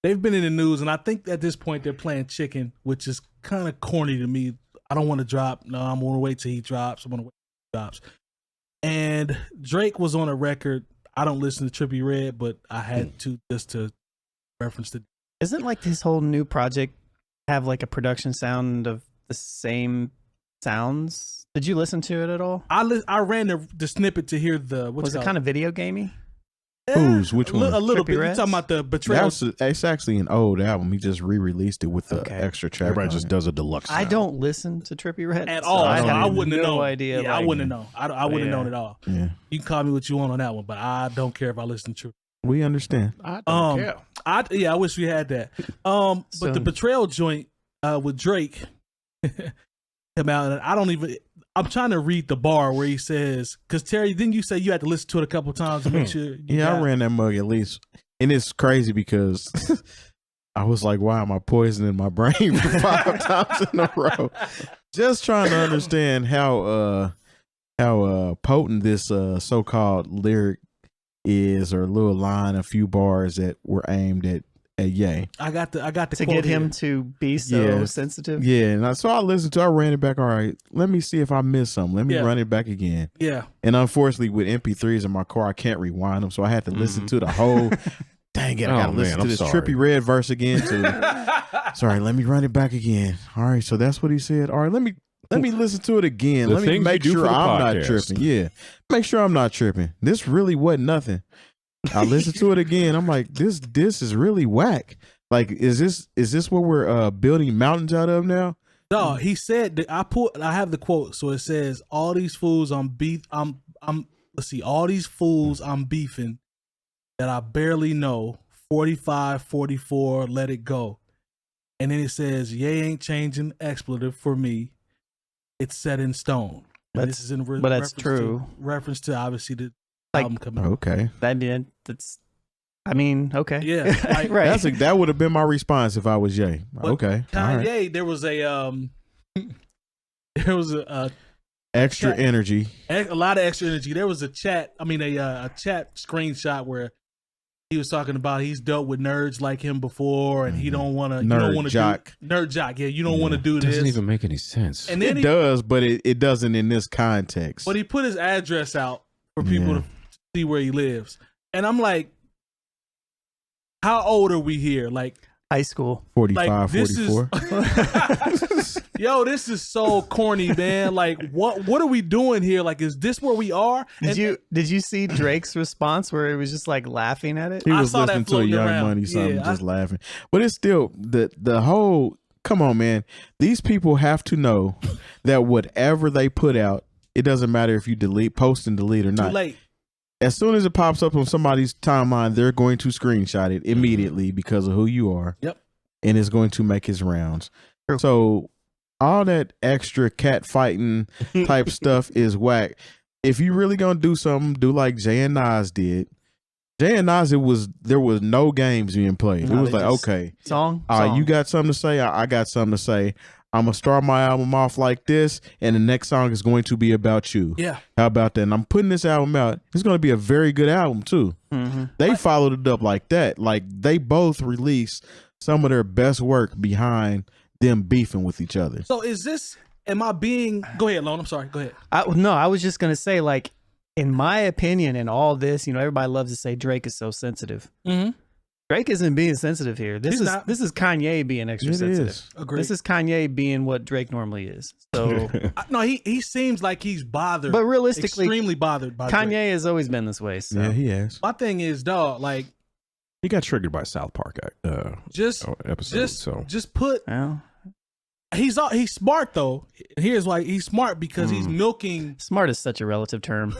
they've been in the news, and I think at this point they're playing chicken, which is kind of corny to me. I don't want to drop. No, I'm going to wait till he drops. I'm going to wait till he drops. And Drake was on a record. I don't listen to Trippie Redd, but I had to just to reference the. Isn't like this whole new project have like a production sound of the same sounds? Did you listen to it at all? I ran the snippet to hear the. Was it kind of video gamey? Who's which one? A little bit. Trippie You're talking about the Betrayal. It's actually an old album. He just re-released it with the extra track. Everybody just does a deluxe. I don't listen to Trippie Redd at all. So I wouldn't have known. No idea. Yeah, I wouldn't have known. I wouldn't have known at all. Yeah. You can call me what you want on that one, but I don't care if I listen to Trippie. We understand. I don't care. I wish we had that. But the Betrayal joint with Drake came out, and I don't even. I'm trying to read the bar where he says, because Terry, didn't you say you had to listen to it a couple times to make sure? I ran that mug at least, and it's crazy because I was like, "Why am I poisoning my brain for 5 times in a row?" Just trying to understand how potent this so-called lyric is, or a little line, a few bars that were aimed at Ye. I got the to get him to be so sensitive. Yeah, and I listened to it, I ran it back. All right, let me see if I missed something. Let me run it back again. Yeah. And unfortunately with MP3s in my car, I can't rewind them, so I had to listen to the whole dang it, I gotta listen to this Trippie Redd verse again too. Sorry, let me run it back again. All right, so that's what he said. All right, let me listen to it again. Let me make sure I'm not tripping. Yeah. Make sure I'm not tripping. This really wasn't nothing. I listened to it again. I'm like, this is really whack. Like, is this what we're building mountains out of now? No, he said that I have the quote. So it says, all these fools all these fools I'm beefing that I barely know. 45, 44, let it go. And then it says, Ye ain't changing expletive for me. It's set in stone. And this is in but that's true. Reference to obviously the album coming out. Okay. That's I mean, okay. Yeah. Like, right. That would have been my response if I was Ye. Okay. Kanye, there was a extra energy. A lot of extra energy. There was a chat screenshot where he was talking about he's dealt with nerds like him before, and he don't want to. Nerd jock. Yeah, you don't want to do this. Doesn't even make any sense. And then it does, but it doesn't in this context. But he put his address out for people to see where he lives, and I'm like, how old are we here? Like high school, 45, 44. Yo, this is so corny, man. Like, what are we doing here? Like, is this where we are? Did you see Drake's response where he was just like laughing at it? He was listening to a Young Money song, just laughing. But it's still the whole. Come on, man. These people have to know that whatever they put out, it doesn't matter if you post and delete or not. Too late. As soon as it pops up on somebody's timeline, they're going to screenshot it immediately because of who you are. Yep. And it's going to make its rounds. True. So all that extra cat fighting type stuff is whack. If you really gonna do something, do like Jay and Nas did. Jay and Nas, there was no games being played. It was like, okay, song. You got something to say. I got something to say. I'm gonna start my album off like this, and the next song is going to be about you. Yeah. How about that? And I'm putting this album out. It's gonna be a very good album too. Mm-hmm. They followed it up like that. Like they both released some of their best work behind them beefing with each other. So is this? Am I being? Go ahead, Lone. I'm sorry. Go ahead. No, I was just gonna say, like, in my opinion, in all this, everybody loves to say Drake is so sensitive. Mm-hmm. Drake isn't being sensitive here. This is Kanye being extra sensitive. Agreed. This is Kanye being what Drake normally is. So no, he seems like he's bothered, but realistically, extremely bothered by Kanye Drake. has always been this way. So. Yeah, he has. My thing is, dog, like he got triggered by South Park episode. Just put. Well, he's smart though. Here's why he's smart, because he's milking. Smart is such a relative term.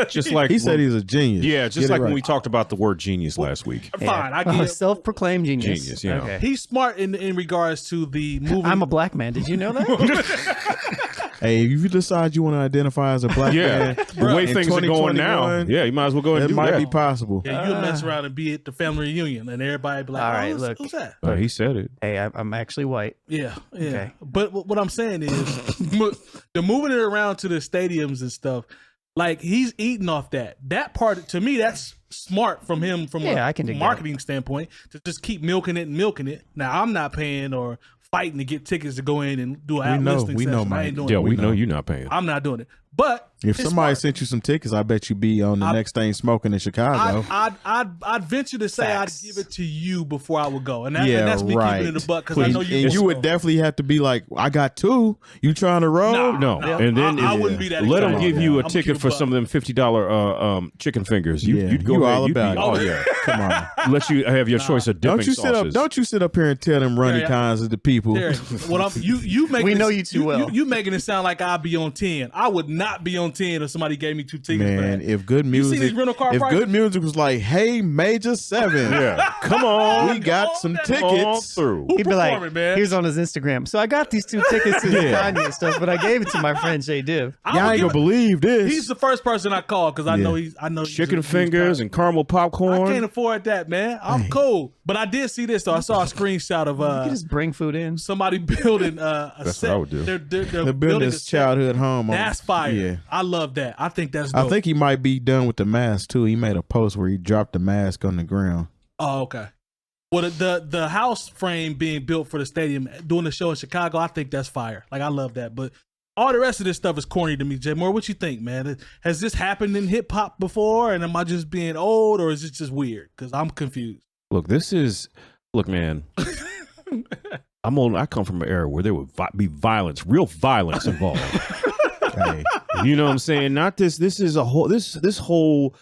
Just like he said, he's a genius. Yeah, just like when we talked about the word genius last week. Fine, I get self-proclaimed genius. Genius, yeah. Okay. He's smart in regards to the movie. I'm a black man. Did you know that? Hey, if you decide you want to identify as a black man, the way things are going now, you might as well go ahead and do that. It might be possible. Yeah, you'll mess around and be at the family reunion, and everybody be like, all right, look, who's that? He said it. Hey, I'm actually white. Yeah. Okay. But what I'm saying is, the moving it around to the stadiums and stuff, Like he's eating off that. That part to me, that's smart from him from I a can dig marketing standpoint to just keep milking it and milking it. Now I'm not paying or fighting to get tickets to go in and do an listing session. I ain't doing it. We know you're not paying. I'm not doing it. But if somebody sent you some tickets, I bet you be on the next thing smoking in Chicago. I'd venture to say I'd give it to you before I would go, and, that's me right. keeping it in the butt because I know you. And you would definitely have to be like, I got 2. You trying to roll? No. And then I wouldn't be that. Let them excited. give you a I'm ticket for some of them $50 chicken fingers. You'd go you ahead. all about it. Oh yeah, Come on. let you have your choice of dipping sauces. Don't you sit up here and tell them runny kinds of the people. You make we know you too well. You making it sound like I'd be on 10. I would not be on 10 if somebody gave me 2 tickets. Man, for that. if good music, you see these rental car if prices? good music was like, hey, Major 7, Come on, we got some tickets. through. He'd be like, man? here's on his Instagram. So I got these 2 tickets to the Kanye stuff, but I gave it to my friend Jay Diff. Y'all ain't gonna believe this. He's the first person I call because I know he's Chicken fingers and caramel popcorn. I can't afford that, man. I'm cool, but I did see this though. I saw a screenshot of You can just bring food in. somebody building a That's set. what I would do. They're building a his set. childhood home. That's fire. Yeah. I love that. I think that's dope. I think he might be done with the mask too. He made a post where he dropped the mask on the ground. Oh, okay. Well, the house frame being built for the stadium, doing the show in Chicago, I think that's fire. Like, I love that. But all the rest of this stuff is corny to me, Jay Moore. What you think, man? Has this happened in hip hop before? And am I just being old, or is it just weird? Because I'm confused. Look, man. I'm old. I come from an era where there would be violence, real violence involved. Hey. You know what I'm saying? Not this. This is a whole. This whole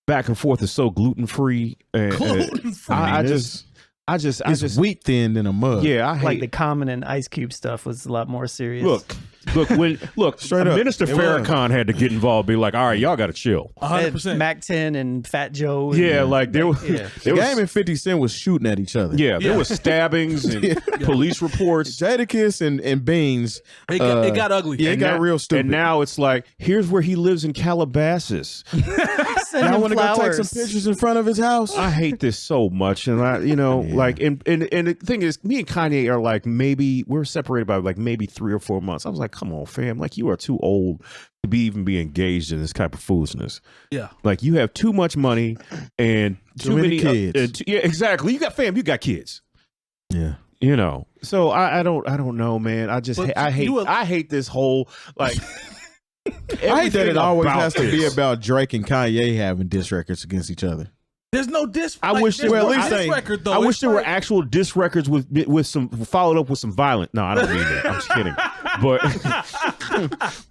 back and forth is so gluten free. Gluten-free. I just It's wheat thin in a mug. Yeah, I hate Like the Common and Ice Cube stuff was a lot more serious. Look. Straight up. Minister It was. Farrakhan had to get involved. Be like, all right, y'all got to chill. 100%. Mac 10 and Fat Joe. Yeah, like there was. Yeah. The Game and 50 Cent was shooting at each other. Yeah, there was stabbings and police reports. Jadakiss and Beans. It got ugly. Yeah, it And got now- real stupid. And now it's like, here's where he lives in Calabasas. y'all want to go take some pictures in front of his house? I hate this so much, and like, and the thing is, me and Kanye are like, maybe we're separated by like maybe 3 or 4 months. I was like, come on, fam, like you are too old to be engaged in this type of foolishness. Yeah. Like you have too much money and too many kids. yeah, exactly. You got kids. Yeah. You know, so I don't know, man. I hate this whole like. I hate that it always has to be this. about Drake and Kanye having diss records against each other. There's no diss. I wish there were record though. I wish It's there were like- actual diss records with some followed up with some violent. No, I don't mean that. I'm just kidding.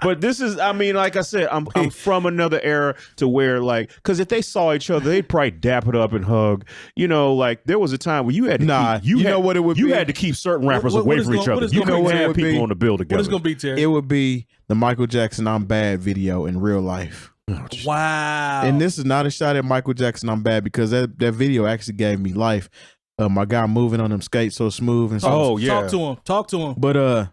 But this is. I mean, like I said, I'm from another era to where like, because if they saw each other, they'd probably dap it up and hug. You know, like there was a time where you had to keep, know what it would you be? had to keep certain rappers What away is from each gonna- other. what is You gonna couldn't be- have what would people be- on the bill What together. is gonna be, Terry? It would be the Michael Jackson "I'm Bad" video in real life. Wow. And this is not a shot at Michael Jackson "I'm Bad" because that video actually gave me life. My guy moving on them skates so smooth and so. Oh yeah. Talk to him. But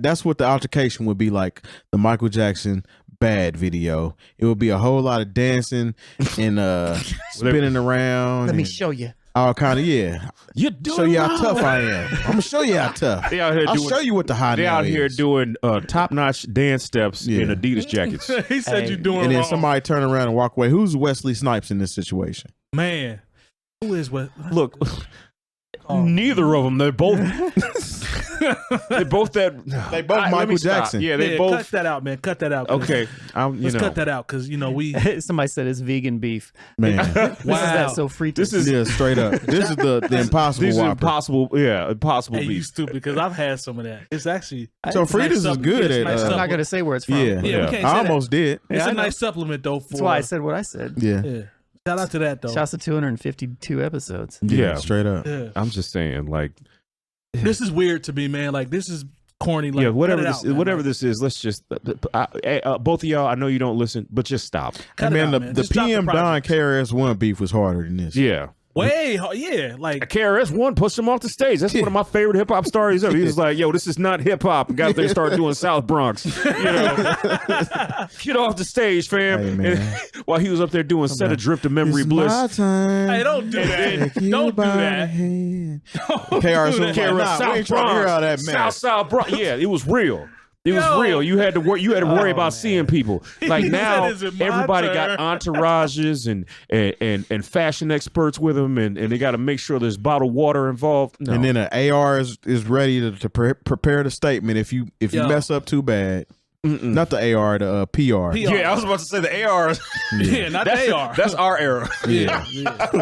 that's what the altercation would be like. The Michael Jackson "Bad" video. It would be a whole lot of dancing and spinning around. Let me and show you. all kind of You do show you how tough I am. I'm gonna show you how tough. They out here I'll doing, show you what the hot. They out here is. doing top-notch dance steps Yeah. in Adidas jackets. He said Hey. you're doing And then wrong. somebody turn around and walk away. Who's Wesley Snipes in this situation? Man, who is what? Look, Oh. neither of them. They're both. They're both that. They both Let me Michael stop. Jackson. Yeah, they Cut both. that out, man. Cut that out. 'cause- Okay, Let's cut that out because we. Somebody said it's vegan beef. Man, This is Wow. that so free. This is yeah, straight up. This is the impossible these are Whopper. impossible. Yeah, impossible Hey, you beef. stupid because I've had some of that. It's actually So it's a nice Frida's is supplement. good It's at. a nice I'm not supplement. gonna say where it's from. Yeah, Yeah, we can't say I that. almost did. It's Yeah, I a know. nice supplement though. For That's why I said what I said. Yeah, yeah. Shout out to that though. Shouts to 252 episodes. Yeah. straight up. Yeah. I'm just saying, like, This is weird to me, man. Like this is corny. Like, yeah, whatever cut it this, out, man. whatever Like, this is. Let's just both of y'all. I know you don't listen, but just stop. cut And it man, out, the Just drop PM Don project. KRS-One beef was harder than this. Yeah. Yeah, like KRS-One pushed him off the stage. That's one of my favorite hip hop stories ever. He was like, "Yo, this is not hip hop." Got there, started doing South Bronx. You know, get off the stage, fam. Hey, man. And while he was up there doing "Set Adrift to Memory It's Bliss." my time. hey, don't do that. Take you Don't do by the that. hand. Don't KRS do was that. like, nah, we ain't trying to hear all that mess. South Bronx. Yeah, it was real. It was real. You had to work. You had to worry about seeing people. Like now, everybody got entourages and fashion experts with them, and they got to make sure there's bottled water involved. No. And then an AR is ready to prepare the statement if you mess up too bad. Not the AR, the PR. Yeah, I was about to say the AR. Yeah, not the AR. That's our era. Yeah.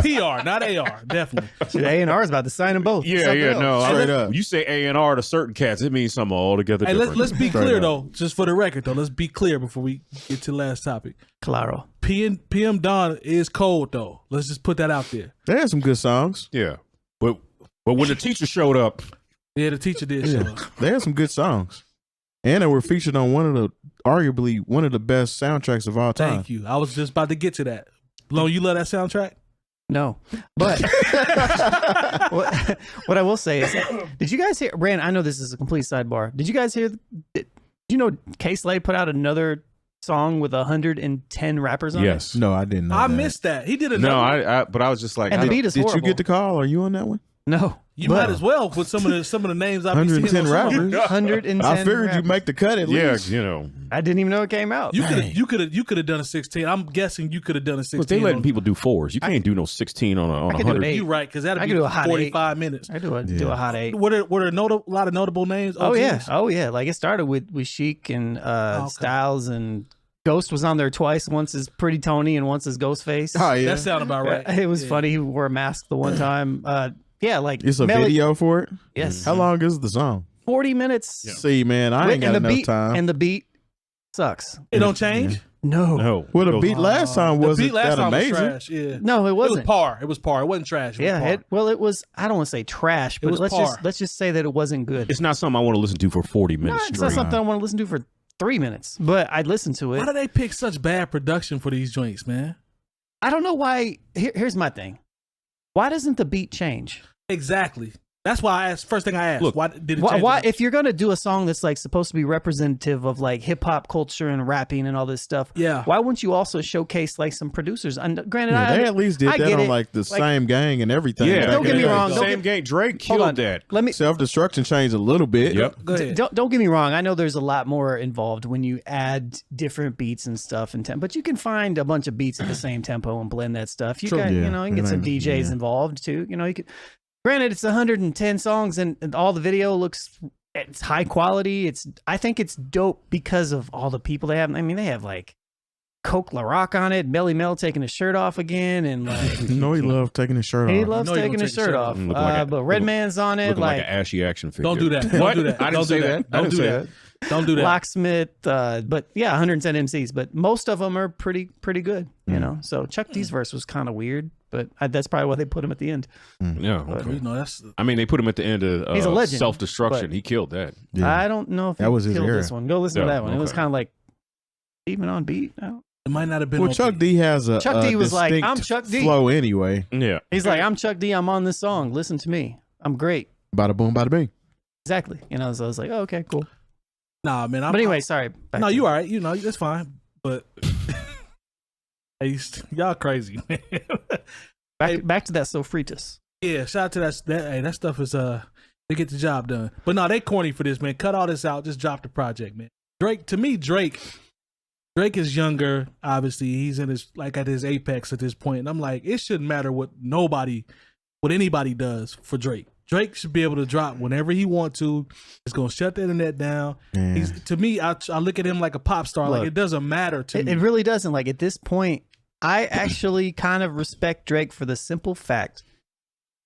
PR, not AR, definitely. A&R is about to sign them both. Yeah, no. Straight up. You say A&R to certain cats, it means something altogether different. Let's be clear though, just for the record though. Let's be clear before we get to the last topic. Claro. PM Dawn is cold though. Let's just put that out there. They had some good songs. Yeah, but when the teacher showed up, yeah, the teacher did show up. They had some good songs. And they were featured on arguably one of the best soundtracks of all time. Thank you. I was just about to get to that. Lone, you love that soundtrack? No, but what I will say is, did you guys hear? Brand, I know this is a complete sidebar. Did you guys hear? Did you know 𝐀𝐄𝐃 put out another song with 110 rappers on it? yes. No, I didn't know I that. missed that. He did another. But I was just like, And the beat is Did horrible. you get the call? Are you on that one? No. You might as well with some of the names I've been seeing. 110 on some of them. rappers. 110 I figured rappers. you'd make the cut at least. you know. I didn't even know it came out. You could have done a 16. I'm guessing you could have done a 16. But they letting people do 4s. You can't do no 16 on a could do an 100. 8. You're right, because that'd I be could do a hot 45 minutes. I do a hot 8. Were there a lot of notable names? Oh OGs? yeah. Like it started with Chic and Styles, and Ghost was on there twice. Once as Pretty Tony and once as Ghostface. Oh, yeah. That sounded about right. It was funny. He wore a mask the one time. Yeah, like It's a video for it? Yes. How long is the song? 40 minutes. Yeah. See, man, I ain't got And the enough beat, time. And the beat sucks. It don't change. No. No. Well, the beat last time The wasn't beat last that time amazing. was trash. Yeah. No, it It was wasn't. par. It was par. It wasn't trash. It was Yeah, par. it was. I don't want to say trash, but was let's par. just say that it wasn't good. It's not something I want to listen to for 40 No, minutes it's straight. not something I want to listen to for 3 minutes, but I'd listen to it. Why do they pick such bad production for these joints, man? I don't know why. Here's my thing. Why doesn't the beat change? Exactly. That's why I asked. First thing I asked. Look, why did it change? Why if you're gonna do a song that's like supposed to be representative of like hip hop culture and rapping and all this stuff? Yeah. Why wouldn't you also showcase like some producers? And granted, Yeah, they at least did I that get on it. like the Like, same gang and everything. Yeah. back Don't in get the me day. wrong. Don't Same game. Drake Hold on. killed that. Let me Self-destruction changed a little bit. Yep. Go ahead. don't get me wrong. I know there's a lot more involved when you add different beats and stuff and but you can find a bunch of beats at the same tempo and blend that stuff. You True. got, Yeah. you know, you can get It some ain't- DJs yeah. involved too. You know, you could. Granted, it's 110 songs and all the video looks. It's high quality. I think it's dope because of all the people they have. I mean, they have like 𝗀𝗲𝗄 on it, Melly Mel taking his shirt off again, and like You know he loved taking his shirt he off. loves know he taking gonna his take his shirt shirt off. off. Looking like a- But Redman's on it, Looking like like an ashy action figure. Don't do that. What? Don't do that. I didn't Don't say do that. Don't do that. Don't do that. Locksmith. But yeah, 110 MCs, but most of them are pretty good. You know, so Chuck D's verse was kind of weird, but that's probably why they put him at the end. Yeah. Okay. You know, that's I mean, they put him at the end of He's a legend, self-destruction. but- He killed that. Yeah. I don't know if That he was his killed era. this one. Go listen to Yeah, that one. It was okay. kind of like even on beat. No. it might not have been. Well, on Chuck beat. D has a Chuck D was like, distinct "I'm Chuck D." flow anyway. Yeah. He's like, I'm Chuck D. I'm on this song. Listen to me. I'm great. Bada boom, bada bing. Exactly. You know, so I was like, oh, okay, cool. Nah, man. But anyway, sorry. Back No, to- you all right. You know, that's fine. But hey, y'all crazy, man. back to that Sofritas. Yeah, shout out to that. Hey, that stuff is they get the job done. But no, they corny for this, man. Cut all this out. Just drop the project, man. Drake is younger. Obviously, he's in his at his apex at this point. And I'm like, it shouldn't matter what anybody does for Drake. Drake should be able to drop whenever he want to. It's gonna shut the internet down. Yeah. He's to me, I look at him like a pop star. Look, like it doesn't matter to me. It really doesn't. Like at this point, I actually kind of respect Drake for the simple fact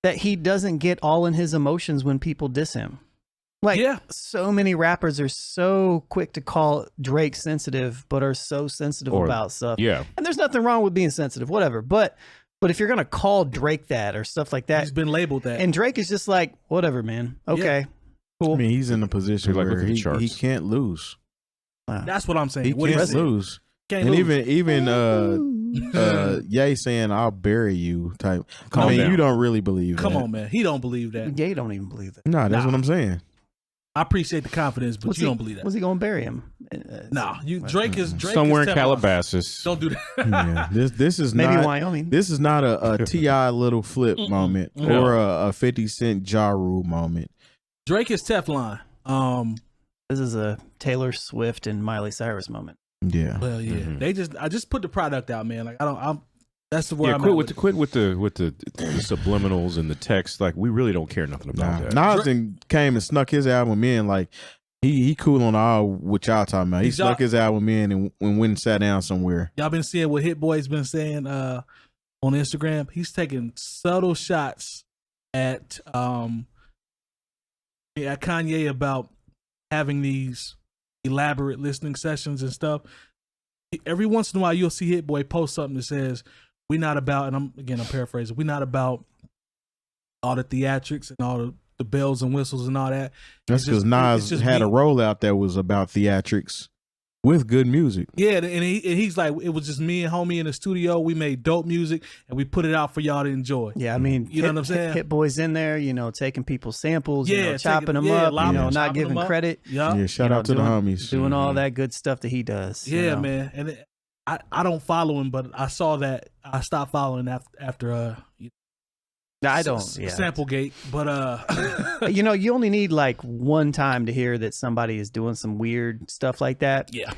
that he doesn't get all in his emotions when people diss him. Like, Yeah. so many rappers are so quick to call Drake sensitive, but are so sensitive about stuff. Yeah. And there's nothing wrong with being sensitive, whatever. But if you're gonna call Drake that or stuff like that, He's been labeled that. and Drake is just like, whatever, man. Okay, cool. I mean, he's in a position Like, look where at the he charts. can't lose. That's what I'm saying. He What do you can't say? lose. Can't And lose. even Ye saying "I'll bury you" type. Calm I mean, down. you don't really believe Come that. on, man. He don't believe that. Gay don't even believe that. No, that's Nah. what I'm saying. I appreciate the confidence, but you don't believe that. Was he gonna bury him? Nah, Drake is Somewhere is in Teflon. Calabasas. Don't do that. Yeah, this is Maybe not. Wyoming. This is not a T.I. little flip moment No. or a 50 Cent Ja Rule moment. Drake is Teflon. This is a Taylor Swift and Miley Cyrus moment. Yeah. Well, yeah. I just put the product out, man. Like that's the word. Quit with the subliminals and the text. Like we really don't care nothing about that. Nas came and snuck his album in. Like he cool on all what y'all talking about. He snuck his album in and went and sat down somewhere. Y'all been seeing what Hit Boy's been saying on Instagram. He's taking subtle shots at Kanye about having these elaborate listening sessions and stuff. Every once in a while, you'll see Hit Boy post something that says, "We not about," and I'm paraphrasing. "We not about all the theatrics and all the bells and whistles and all that." That's because Nas had a rollout that was about theatrics with good music. Yeah, and he's like, it was just me and homie in the studio. We made dope music and we put it out for y'all to enjoy. Yeah, I mean, you know what I'm saying? Hit Boy's in there, taking people's samples, chopping them up, not giving credit. Yeah, shout out to the homies. Doing all that good stuff that he does. Yeah, man. And I don't follow him, but I saw that. I stopped following after I don't. Samplegate, but you only need like one time to hear that somebody is doing some weird stuff like that. Yeah.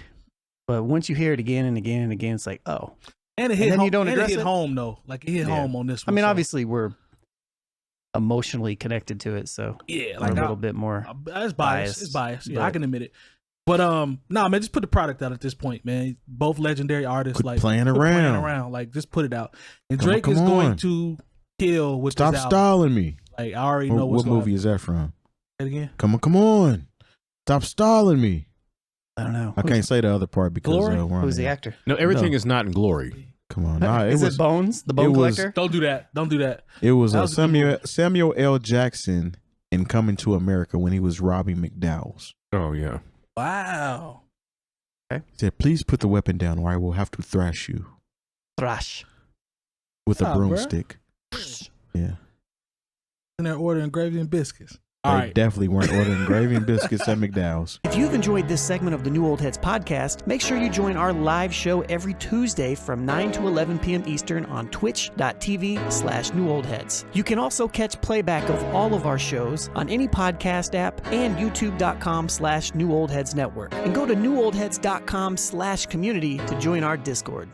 But once you hear it again and again and again, it's like, oh. And it hit home. You don't address it home though. Like it hit home on this one. I mean, obviously we're emotionally connected to it, so yeah, like a little bit more. It's biased. It's biased. Yeah, I can admit it. But man, just put the product out at this point, man. Both legendary artists, quit playing around. Like just put it out. And Drake is going to kill with Stop this stalling me. Like I already know what movie is that from? Say it again. Come on. Stop stalling me. I don't know. I can't say the other part because who's the actor? No, everything is not in Glory. Come on. Nah, is it Bones? The Bone Collector? Don't do that. It was Samuel L. Jackson in Coming to America when he was robbing McDowell's. Oh yeah. Wow. Okay. He said, "Please put the weapon down or I will have to thrash you." Thrash. With a broomstick. Yeah. And they're ordering gravy and biscuits. They definitely weren't ordering gravy and biscuits at McDowell's. If you've enjoyed this segment of the New Old Heads podcast, make sure you join our live show every Tuesday from 9 to 11 p.m. Eastern on twitch.tv/newoldheads. You can also catch playback of all of our shows on any podcast app and youtube.com/newoldheadsnetwork. And go to newoldheads.com/community to join our Discord.